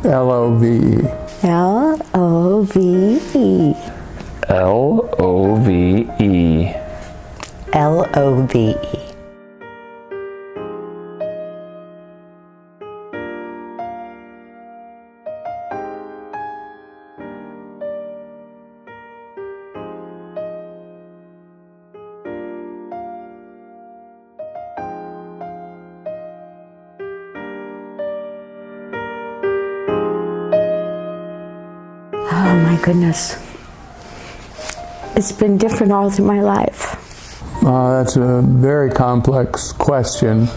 L-O-V-E. L-O-V-E. L-O-V-E. L-O-V-E. Oh my goodness. It's been different all through my life. That's a very complex question.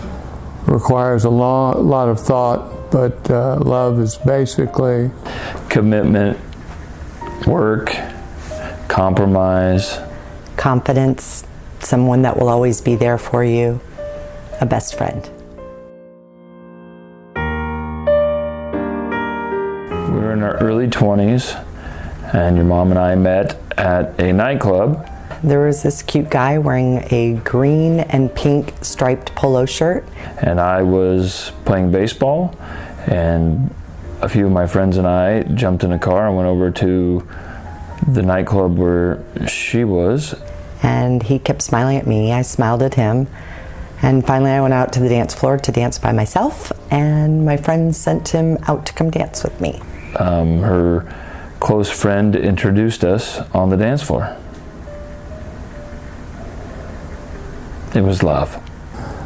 Requires a lot of thought, but love is basically commitment, work, compromise, confidence, someone that will always be there for you, a best friend. We were in our early 20s, and your mom and I met at a nightclub. There was this cute guy wearing a green and pink striped polo shirt. And I was playing baseball, and a few of my friends and I jumped in a car and went over to the nightclub where she was. And he kept smiling at me, I smiled at him. And finally I went out to the dance floor to dance by myself, and my friends sent him out to come dance with me. Her close friend introduced us on the dance floor. It was love.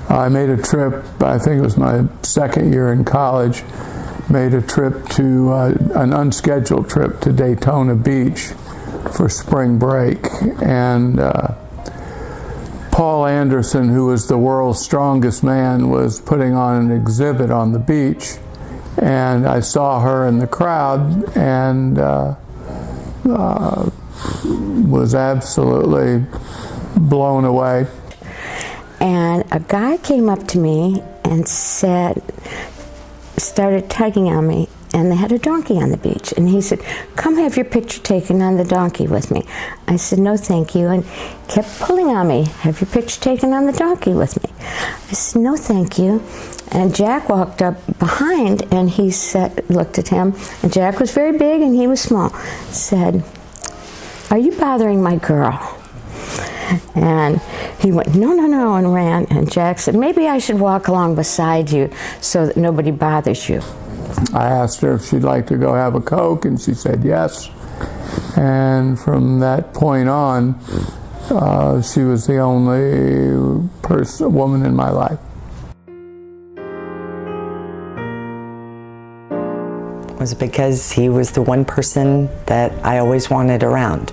I made a trip, I think it was my second year in college, made a trip to, an unscheduled trip to Daytona Beach for spring break. And Paul Anderson, who was the world's strongest man, was putting on an exhibit on the beach. And I saw her in the crowd and was absolutely blown away. And a guy came up to me and started tugging on me, and they had a donkey on the beach. And he said, "Come have your picture taken on the donkey with me." I said, "No, thank you," and kept pulling on me, "Have your picture taken on the donkey with me." I said, "No, thank you." And Jack walked up behind, and he looked at him, and Jack was very big and he was small, said, "Are you bothering my girl?" And he went, "No, no, no," and ran. And Jack said, "Maybe I should walk along beside you so that nobody bothers you." I asked her if she'd like to go have a Coke, and she said yes. And from that point on, she was the only woman in my life. It was because he was the one person that I always wanted around,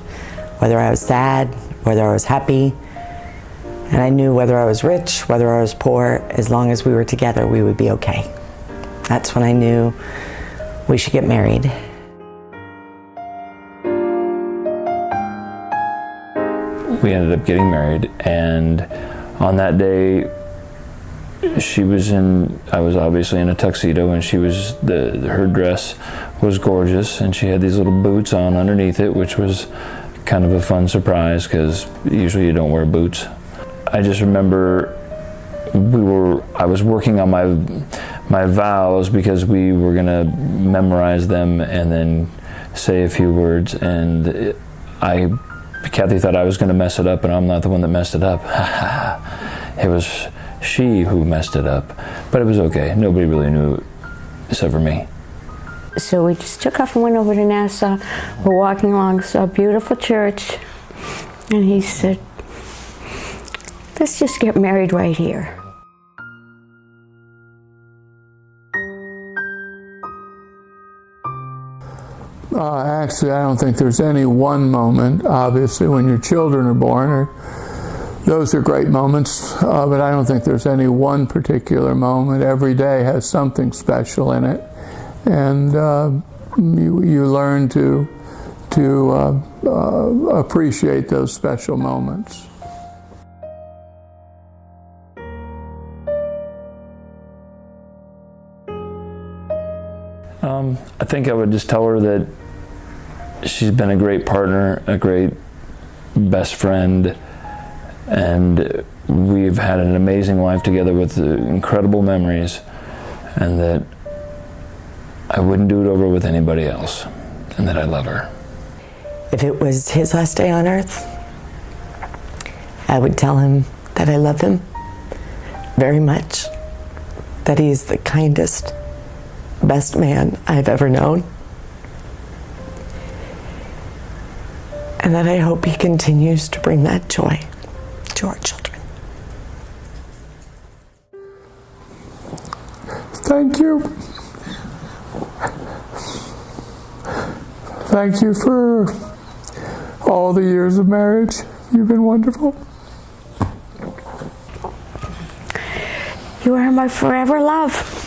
whether I was sad, whether I was happy. And I knew whether I was rich, whether I was poor, as long as we were together, we would be okay. That's when I knew we should get married. We ended up getting married, and on that day, I was obviously in a tuxedo, and her dress was gorgeous, and she had these little boots on underneath it, which was kind of a fun surprise because usually you don't wear boots. I just remember I was working on my vows because we were gonna memorize them and then say a few words, and Kathy thought I was gonna mess it up, and I'm not the one that messed it up. It was she who messed it up, but it was okay. Nobody really knew except for me. So we just took off and went over to Nassau. We're walking along, saw a beautiful church, and he said, "Let's just get married right here." Actually, I don't think there's any one moment. Obviously, when your children are born, those are great moments, but I don't think there's any one particular moment. Every day has something special in it, and you learn to appreciate those special moments. I think I would just tell her that she's been a great partner, a great best friend, and we've had an amazing life together with incredible memories, and that I wouldn't do it over with anybody else, and that I love her. If it was his last day on earth, I would tell him that I love him very much, that he's the kindest, best man I've ever known, and that I hope he continues to bring that joy to our children. Thank you. Thank you for all the years of marriage. You've been wonderful. You are my forever love.